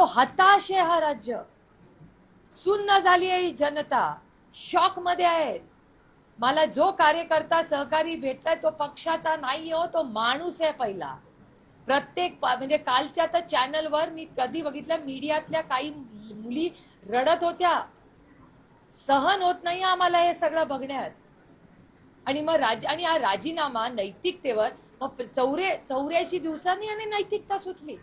हताश आहे हा राज्य, सुन्न झाली आहे ही जनता, शॉक मध्ये आहे. मला जो कार्यकर्ता सहकारी भेटलाय तो पक्षाचा नाही हो, तो माणूस आहे पहिला. प्रत्येक म्हणजे कालच्या तर चॅनलवर मी कधी बघितलं, मीडियातल्या काही मुली रडत होत्या. सहन होत नाही आम्हाला हे सगळं बघण्यात. आणि मग आणि हा राजीनामा नैतिकतेवर, मग 84 दिवसांनी आणि नैतिकता सुटली.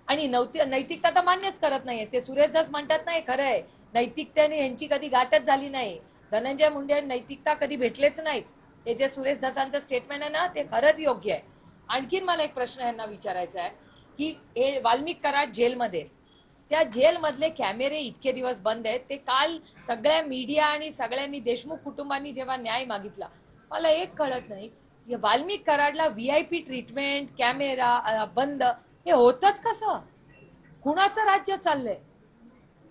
आणि नैतिकता तर मान्यच करत नाहीये ते. सुरेश धस म्हणतात नाही खरं आहे, नैतिकतेने यांची कधी गाठच झाली नाही. धनंजय मुंडे नैतिकता कधी भेटलेच नाहीत. हे जे सुरेश धसांचं स्टेटमेंट आहे ना, ते खरंच योग्य आहे. आणखीन मला एक प्रश्न यांना विचारायचा आहे की हे वाल्मिक कराड जेलमध्ये, त्या जेलमधले कॅमेरे इतके दिवस बंद आहेत. ते काल सगळ्या मीडिया आणि सगळ्यांनी, देशमुख कुटुंबांनी जेव्हा न्याय मागितला, मला एक कळत नाही, वाल्मिक कराडला VIP ट्रीटमेंट, कॅमेरा बंद, हे होतच कसं? कुणाचं राज्य चाललंय?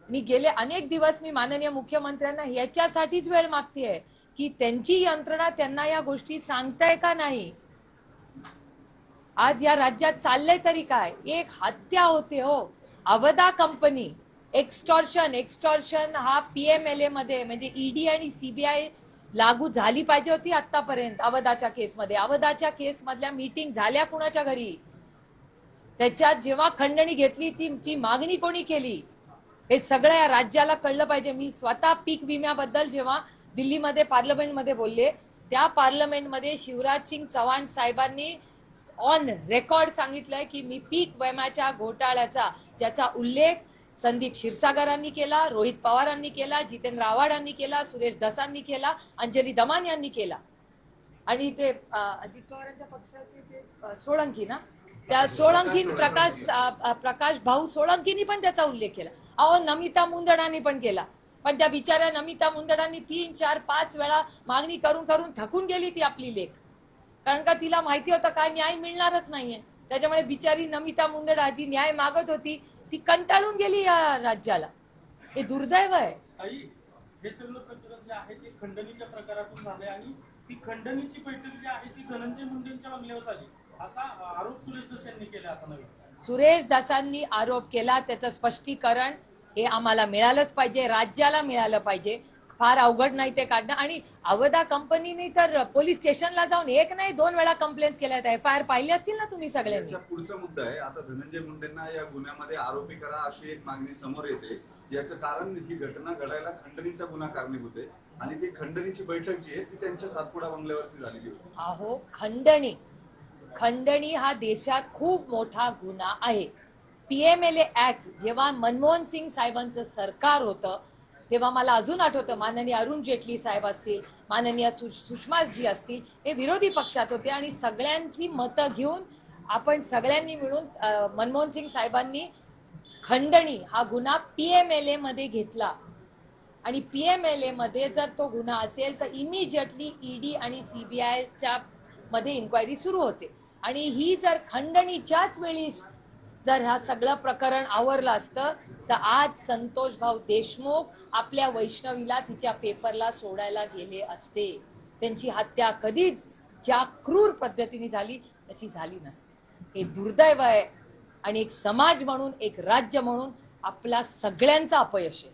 मी गेले अनेक दिवस मी माननीय मुख्यमंत्र्यांना याच्यासाठीच वेळ मागतेय की त्यांची यंत्रणा त्यांना या गोष्टी सांगताय का नाही. आज या राज्यात चाललंय तरी काय? एक हत्या होते हो. अवधा कंपनी, एक्स्टॉर्शन हा PMLA मध्ये, म्हणजे ED आणि CBI लागू झाली पाहिजे होती आतापर्यंत. अवधाच्या केसमध्ये, अवधाच्या केस मधल्या मीटिंग झाल्या कुणाच्या घरी? त्याच्यात जेव्हा खंडणी घेतली ती मागणी कोणी केली? हे सगळं या राज्याला कळलं पाहिजे. मी स्वतः पीक विम्याबद्दल जेव्हा दिल्लीमध्ये पार्लमेंटमध्ये बोलले, त्या पार्लमेंटमध्ये शिवराज सिंग चौहान साहेबांनी ऑन रेकॉर्ड सांगितलंय की मी पीक विम्याच्या घोटाळ्याचा, ज्याचा उल्लेख संदीप क्षीरसागरांनी केला, रोहित पवारांनी केला, जितेंद्र आव्हाडांनी केला, सुरेश धसांनी केला, अंजली दमान यांनी केला, आणि ते अजित पवारांच्या पक्षाचे ते सोळंकी ना, त्या सोळंकी प्रकाश भाऊ सोळंकीनी पण त्याचा उल्लेख केला. अहो, नमिता मुंदडांनी पण केला. पण त्या बिचाऱ्या नमिता मुंदडांनी 3, 4, 5 वेळा मागणी करून करून थकून गेली ती आपली लेख. कारण का तिला माहिती होतं काय न्याय मिळणारच नाहीये. त्याच्यामुळे बिचारी नमिता मुंदडा जी न्याय मागत होती ती कंटाळून गेली या राज्याला. हे दुर्दैव आहे. हे सगळं प्रकरण जे आहे ते खंडणीच्या प्रकारातून झाले आणि ती खंडणीची बैठक जी आहे ती धनंजय मुंडेंच्या बंगल्यावर झाली असा आरोप सुरेश धस यांनी केला. आता नवीन सुरेश धसांनी आरोप केला, त्याचं स्पष्टीकरण हे आम्हाला मिळालंच पाहिजे, राज्याला मिळालं पाहिजे. फार अवघड नाही ते काढणं. आणि अवधा कंपनीने तर पोलीस स्टेशनला जाऊन 1 नाही 2 वेळा कंप्लेंट केल्या, FIR पाहिली असतील ना तुम्ही सगळ्यांनी. पुढचा मुद्दा आहे, आता धनंजय मुंडेंना या गुन्ह्यामध्ये आरोपी करा अशी एक मागणी समोर येते. याचं कारण ही घटना घडायला खंडणीचा गुन्हा कारणीभूत आहे आणि ती खंडणीची बैठक जी आहे ती त्यांच्या सातपुडा बंगल्यावरती झालेली होती. अहो, खंडणी हा देशात खूप मोठा गुन्हा आहे. PMLA ऍक्ट जेव्हा मनमोहन सिंग साहेबांचं सरकार होतं तेव्हा मला अजून आठवतं, माननीय अरुण जेटली साहेब असतील, माननीय सुषमाजी असतील, हे विरोधी पक्षात होते आणि सगळ्यांची मतं घेऊन आपण सगळ्यांनी मिळून मनमोहन सिंग साहेबांनी खंडणी हा गुन्हा PMLA मध्ये घेतला. आणि PMLA मध्ये जर तो गुन्हा असेल तर इमिजिएटली ED आणि CBIच्या मध्ये इन्क्वायरी सुरू होते. आणि ही जर खंडणीच्याच वेळी जर हा सगळं प्रकरण आवरलं असतं तर आज संतोष भाऊ देशमुख आपल्या वैष्णवीला तिच्या पेपरला सोडायला गेले असते. त्यांची हत्या कधीच ज्या क्रूर पद्धतीने झाली तशी झाली नसते. हे दुर्दैव आहे आणि एक समाज म्हणून, एक राज्य म्हणून आपला सगळ्यांचा अपयश आहे.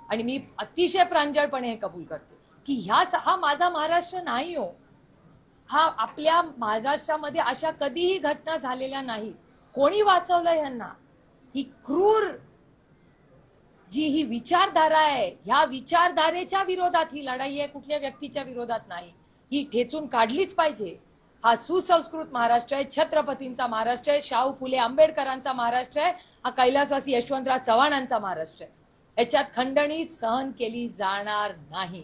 आणि मी अतिशय प्रांजळपणे हे कबूल करते की हा माझा महाराष्ट्र नाही हो. हा आपल्या महाराष्ट्रामध्ये अशा कधीही घटना झालेल्या नाही. कोणी वाचवलं यांना? ही क्रूर जी ही विचारधारा आहे, ह्या विचारधारेच्या विरोधात ही लढाई आहे, कुठल्या व्यक्तीच्या विरोधात नाही. ही ठेचून काढलीच पाहिजे. हा सुसंस्कृत महाराष्ट्र आहे, छत्रपतींचा महाराष्ट्र आहे, शाहू फुले आंबेडकरांचा महाराष्ट्र आहे, हा कैलासवासी यशवंतराव चव्हाणांचा महाराष्ट्र आहे. याच्यात खंडणी सहन केली जाणार नाही.